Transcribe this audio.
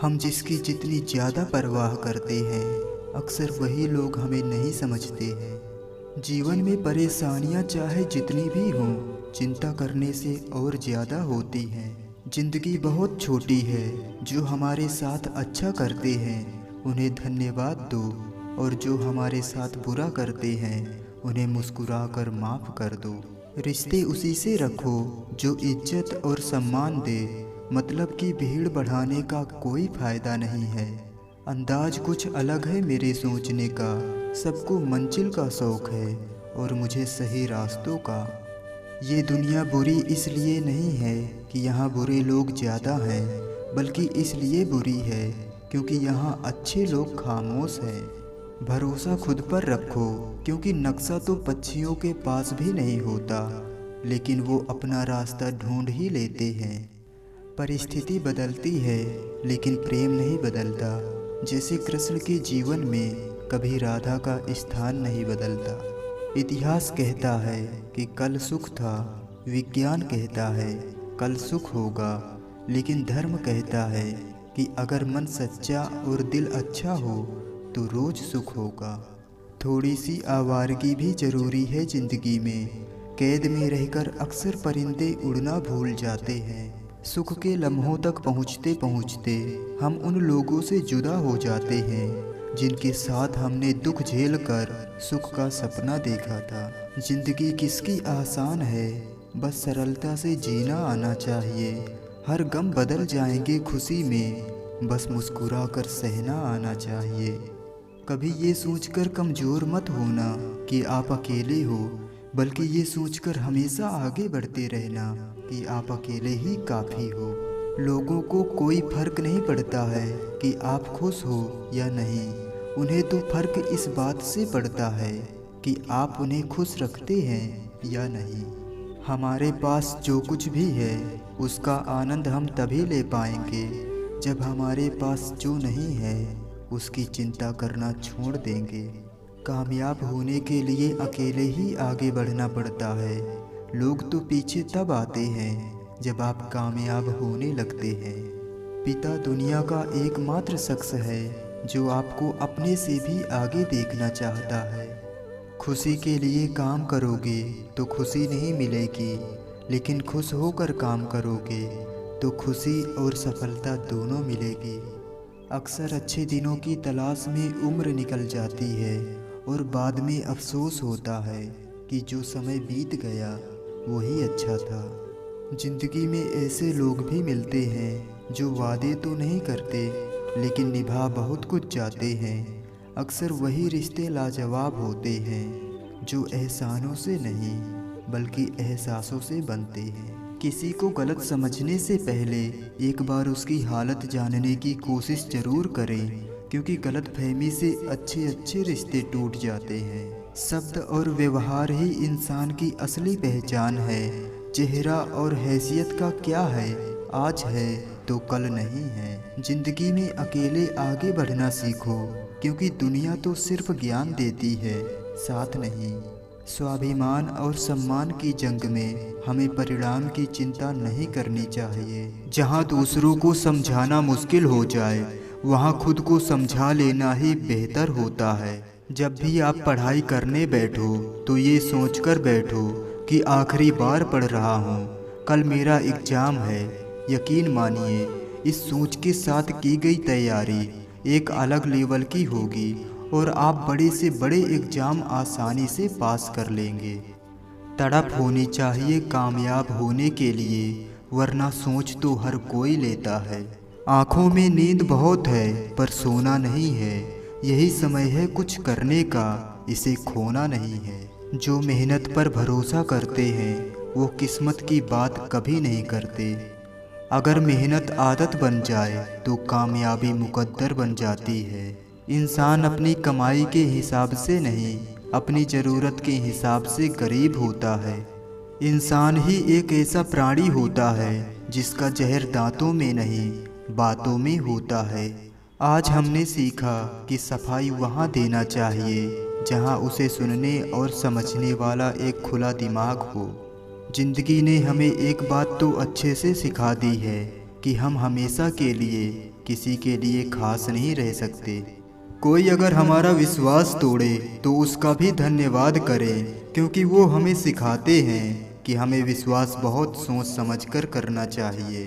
हम जिसकी जितनी ज़्यादा परवाह करते हैं, अक्सर वही लोग हमें नहीं समझते हैं। जीवन में परेशानियां चाहे जितनी भी हों, चिंता करने से और ज़्यादा होती हैं। जिंदगी बहुत छोटी है, जो हमारे साथ अच्छा करते हैं उन्हें धन्यवाद दो, और जो हमारे साथ बुरा करते हैं उन्हें मुस्कुरा कर माफ़ कर दो। रिश्ते उसी से रखो जो इज्जत और सम्मान दे, मतलब की भीड़ बढ़ाने का कोई फायदा नहीं है। अंदाज कुछ अलग है मेरे सोचने का, सबको मंजिल का शौक है और मुझे सही रास्तों का। ये दुनिया बुरी इसलिए नहीं है कि यहाँ बुरे लोग ज़्यादा हैं, बल्कि इसलिए बुरी है क्योंकि यहाँ अच्छे लोग खामोश हैं। भरोसा खुद पर रखो, क्योंकि नक्शा तो पक्षियों के पास भी नहीं होता, लेकिन वो अपना रास्ता ढूंढ ही लेते हैं। परिस्थिति बदलती है लेकिन प्रेम नहीं बदलता। जैसे कृष्ण के जीवन में कभी राधा का स्थान नहीं बदलता। इतिहास कहता है कि कल सुख था, विज्ञान कहता है कल सुख होगा, लेकिन धर्म कहता है कि अगर मन सच्चा और दिल अच्छा हो तो रोज सुख होगा। थोड़ी सी आवारगी भी ज़रूरी है ज़िंदगी में। कैद में रहकर अक्सर परिंदे उड़ना भूल जाते हैं। सुख के लम्हों तक पहुँचते पहुँचते हम उन लोगों से जुदा हो जाते हैं जिनके साथ हमने दुख झेल कर सुख का सपना देखा था। जिंदगी किसकी आसान है, बस सरलता से जीना आना चाहिए। हर गम बदल जाएंगे खुशी में, बस मुस्कुरा कर सहना आना चाहिए। कभी ये सोचकर कमज़ोर मत होना कि आप अकेले हो, बल्कि ये सोचकर हमेशा आगे बढ़ते रहना कि आप अकेले ही काफ़ी हो। लोगों को कोई फ़र्क नहीं पड़ता है कि आप खुश हो या नहीं, उन्हें तो फ़र्क इस बात से पड़ता है कि आप उन्हें खुश रखते हैं या नहीं। हमारे पास जो कुछ भी है उसका आनंद हम तभी ले पाएंगे जब हमारे पास जो नहीं है उसकी चिंता करना छोड़ देंगे। कामयाब होने के लिए अकेले ही आगे बढ़ना पड़ता है। लोग तो पीछे तब आते हैं जब आप कामयाब होने लगते हैं। पिता दुनिया का एकमात्र शख्स है जो आपको अपने से भी आगे देखना चाहता है। खुशी के लिए काम करोगे तो खुशी नहीं मिलेगी, लेकिन खुश होकर काम करोगे तो खुशी और सफलता दोनों मिलेगी। अक्सर अच्छे दिनों की तलाश में उम्र निकल जाती है और बाद में अफसोस होता है कि जो समय बीत गया वही अच्छा था। जिंदगी में ऐसे लोग भी मिलते हैं जो वादे तो नहीं करते लेकिन निभा बहुत कुछ जाते हैं। अक्सर वही रिश्ते लाजवाब होते हैं जो एहसानों से नहीं बल्कि एहसासों से बनते हैं। किसी को गलत समझने से पहले एक बार उसकी हालत जानने की कोशिश ज़रूर करें, क्योंकि गलतफहमी से अच्छे अच्छे रिश्ते टूट जाते हैं। शब्द और व्यवहार ही इंसान की असली पहचान है। चेहरा और हैसियत का क्या है, आज है तो कल नहीं है। जिंदगी में अकेले आगे बढ़ना सीखो, क्योंकि दुनिया तो सिर्फ ज्ञान देती है, साथ नहीं। स्वाभिमान और सम्मान की जंग में हमें परिणाम की चिंता नहीं करनी चाहिए। जहाँ दूसरों को समझाना मुश्किल हो जाए, वहाँ खुद को समझा लेना ही बेहतर होता है। जब भी आप पढ़ाई करने बैठो तो ये सोचकर बैठो कि आखिरी बार पढ़ रहा हूँ, कल मेरा एग्ज़ाम है। यकीन मानिए, इस सोच के साथ की गई तैयारी एक अलग लेवल की होगी और आप बड़े से बड़े एग्ज़ाम आसानी से पास कर लेंगे। तड़प होनी चाहिए कामयाब होने के लिए, वरना सोच तो हर कोई लेता है। आँखों में नींद बहुत है पर सोना नहीं है, यही समय है कुछ करने का, इसे खोना नहीं है। जो मेहनत पर भरोसा करते हैं वो किस्मत की बात कभी नहीं करते। अगर मेहनत आदत बन जाए तो कामयाबी मुकद्दर बन जाती है। इंसान अपनी कमाई के हिसाब से नहीं, अपनी ज़रूरत के हिसाब से गरीब होता है। इंसान ही एक ऐसा प्राणी होता है जिसका जहर दांतों में नहीं बातों में होता है। आज हमने सीखा कि सफाई वहाँ देना चाहिए जहाँ उसे सुनने और समझने वाला एक खुला दिमाग हो। जिंदगी ने हमें एक बात तो अच्छे से सिखा दी है कि हम हमेशा के लिए किसी के लिए खास नहीं रह सकते। कोई अगर हमारा विश्वास तोड़े तो उसका भी धन्यवाद करें, क्योंकि वो हमें सिखाते हैं कि हमें विश्वास बहुत सोच समझकर करना चाहिए।